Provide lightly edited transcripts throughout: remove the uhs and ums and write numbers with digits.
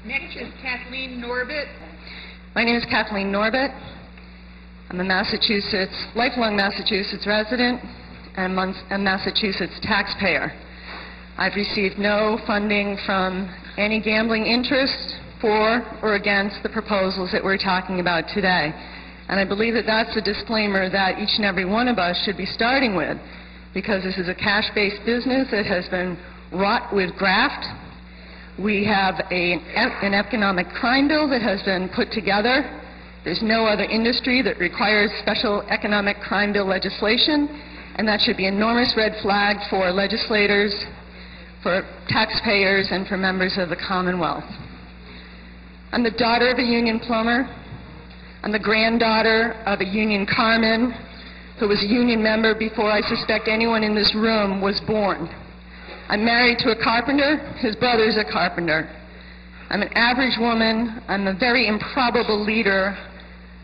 Next is Kathleen Norbut. My name is Kathleen Norbut. I'm a lifelong Massachusetts resident and a Massachusetts taxpayer. I've received no funding from any gambling interest for or against the proposals that we're talking about today. And I believe that that's a disclaimer that each and every one of us should be starting with, because this is a cash-based business that has been wrought with graft. We have an economic crime bill that has been put together. There's no other industry that requires special economic crime bill legislation, and that should be an enormous red flag for legislators, for taxpayers, and for members of the Commonwealth. I'm the daughter of a union plumber. I'm the granddaughter of a union carman who was a union member before I suspect anyone in this room was born. I'm married to a carpenter. His brother's a carpenter. I'm an average woman. I'm a very improbable leader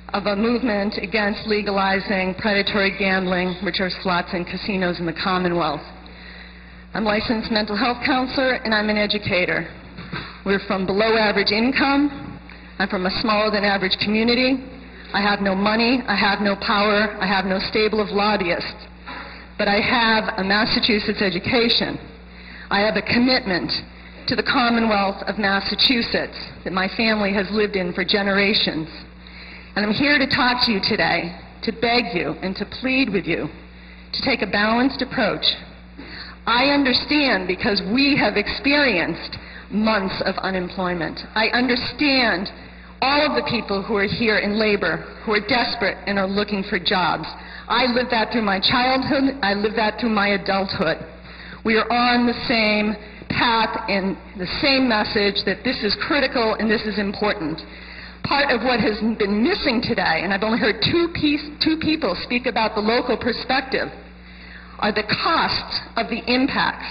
of a movement against legalizing predatory gambling, which are slots and casinos in the Commonwealth. I'm a licensed mental health counselor, and I'm an educator. We're from below average income. I'm from a smaller than average community. I have no money. I have no power. I have no stable of lobbyists. But I have a Massachusetts education. I have a commitment to the Commonwealth of Massachusetts that my family has lived in for generations. And I'm here to talk to you today, to beg you and to plead with you to take a balanced approach. I understand, because we have experienced months of unemployment. I understand all of the people who are here in labor, who are desperate and are looking for jobs. I lived that through my childhood. I lived that through my adulthood. We are on the same path and the same message that this is critical and this is important. Part of what has been missing today, and I've only heard two people speak about the local perspective, are the costs of the impacts.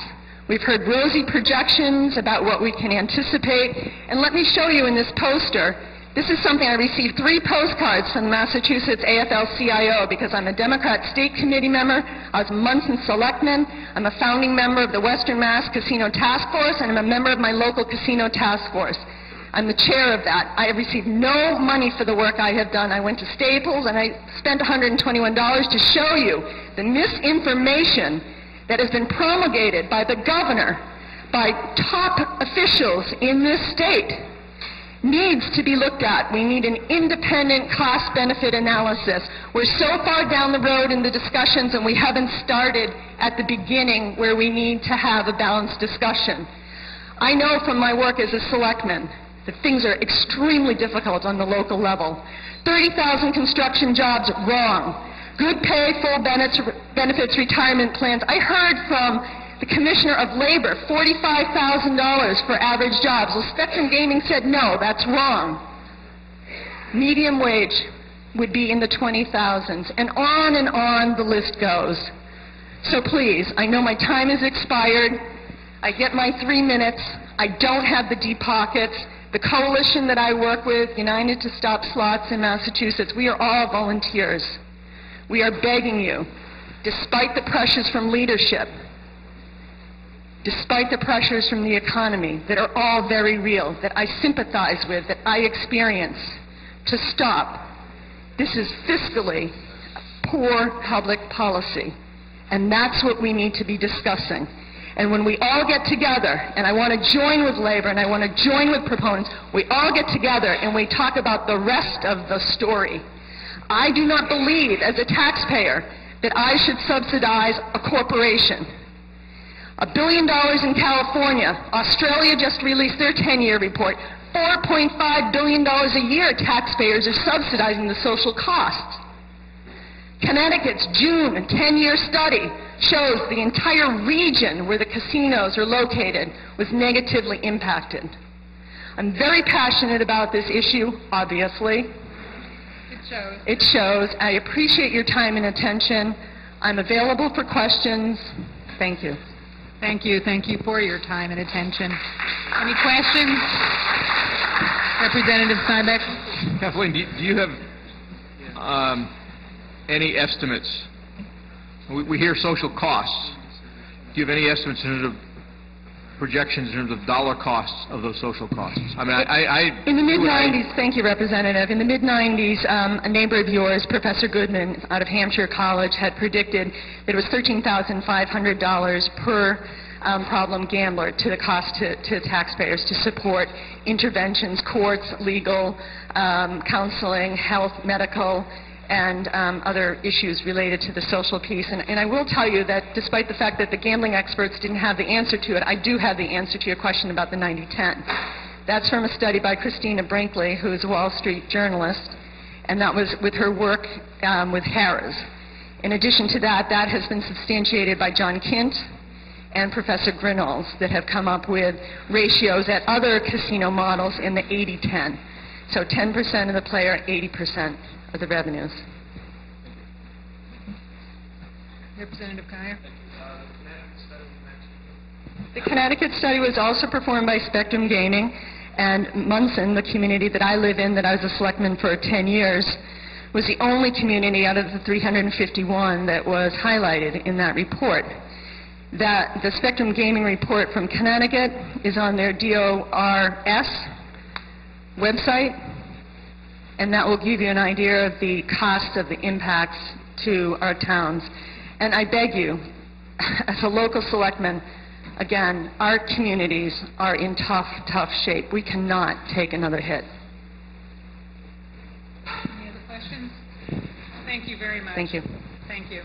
We've heard rosy projections about what we can anticipate, and let me show you in this poster. This is something I received 3 postcards from the Massachusetts AFL-CIO because I'm a Democrat State Committee member. I was Munson Selectman. I'm a founding member of the Western Mass Casino Task Force, and I'm a member of my local casino task force. I'm the chair of that. I have received no money for the work I have done. I went to Staples and I spent $121 to show you the misinformation that has been promulgated by the governor, by top officials in this state, needs to be looked at. We need an independent cost-benefit analysis. We're so far down the road in the discussions and we haven't started at the beginning where we need to have a balanced discussion. I know from my work as a selectman that things are extremely difficult on the local level. 30,000 construction jobs, wrong. Good pay, full benefits, retirement plans. I heard from the Commissioner of Labor, $45,000 for average jobs. Well, Spectrum Gaming said, no, that's wrong. Medium wage would be in the 20,000s, and on the list goes. So please, I know my time has expired. I get my 3 minutes. I don't have the deep pockets. The coalition that I work with, United to Stop Slots in Massachusetts, we are all volunteers. We are begging you, despite the pressures from leadership, despite the pressures from the economy that are all very real, that I sympathize with, that I experience, to stop. This is fiscally poor public policy, and that's what we need to be discussing. And when we all get together, and I want to join with labor and I want to join with proponents, we all get together and we talk about the rest of the story. I do not believe, as a taxpayer, that I should subsidize a corporation. $1 billion in California. Australia just released their 10-year report. $4.5 billion a year taxpayers are subsidizing the social costs. Connecticut's June 10-year study shows the entire region where the casinos are located was negatively impacted. I'm very passionate about this issue, obviously. It shows. I appreciate your time and attention. I'm available for questions. Thank you. Thank you. Thank you for your time and attention. Any questions? Representative Sybeck. Kathleen, do you have any estimates? We hear social costs. Do you have any estimates projections in terms of dollar costs of those social costs? I mean, In the mid-'90s, thank you, Representative. In the mid-'90s, a neighbor of yours, Professor Goodman, out of Hampshire College, had predicted that it was $13,500 per problem gambler to the cost to taxpayers to support interventions, courts, legal, counseling, health, medical, and other issues related to the social piece. And I will tell you that despite the fact that the gambling experts didn't have the answer to it, I do have the answer to your question about the 90-10. That's from a study by Christina Brinkley, who is a Wall Street journalist, and that was with her work with Harrah's. In addition to that, that has been substantiated by John Kint and Professor Grinnells that have come up with ratios at other casino models in the 80-10. So 10% of the player, 80% of the revenues. Representative Guyer. The Connecticut study was also performed by Spectrum Gaming, and Munson, the community that I live in, that I was a selectman for 10 years, was the only community out of the 351 that was highlighted in that report. That the Spectrum Gaming report from Connecticut is on their DORS website, and that will give you an idea of the cost of the impacts to our towns. And I beg you, as a local selectman, again, our communities are in tough, tough shape. We cannot take another hit. Any other questions? Thank you very much. Thank you. Thank you.